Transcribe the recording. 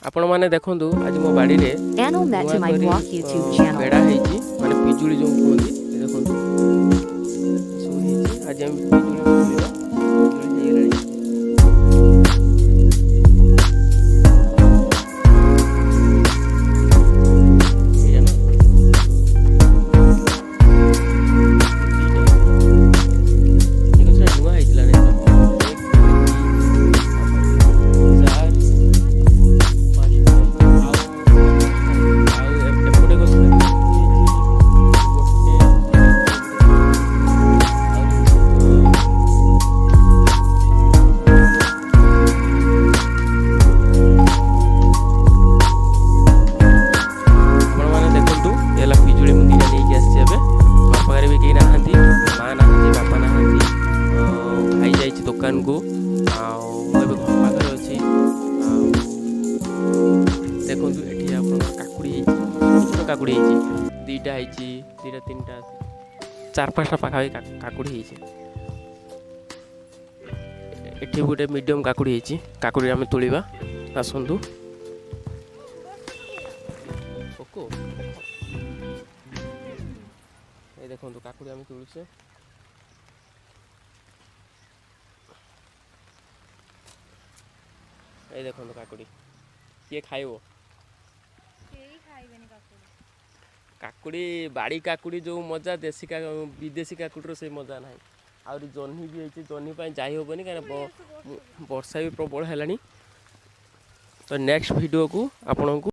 आपण माने देखंतु आज मो बाड़ी रे Anil met to my block YouTube channel. बेड़ा हेची माने पिजुली जो कोंदी देखंतु सो हेची आज हम पिजुली बोलिबा पिजुली हेगलानी दुकान को घर पाखे अच्छी देखो ये काकुड़ी छोट काकुड़ी दीटा दीटा तीन टा चार पाँचटा पाखा काकुड़ी ये गोटे मीडियम काकुड़ी काकुड़ी आम तोड़ा आसतु ये देखो काकुड़ी आम तोड़े ये देखो काकुड़ी किए खाइब काकुड़ी बाड़ी काकुड़ी जो मजा देसी विदेशी काकुड़ी से मजा ना आउरी जह्नी भी होती जह्नी जाई हेनी कहीं वर्षा भी प्रबल है तो नेक्स्ट वीडियो को आपन को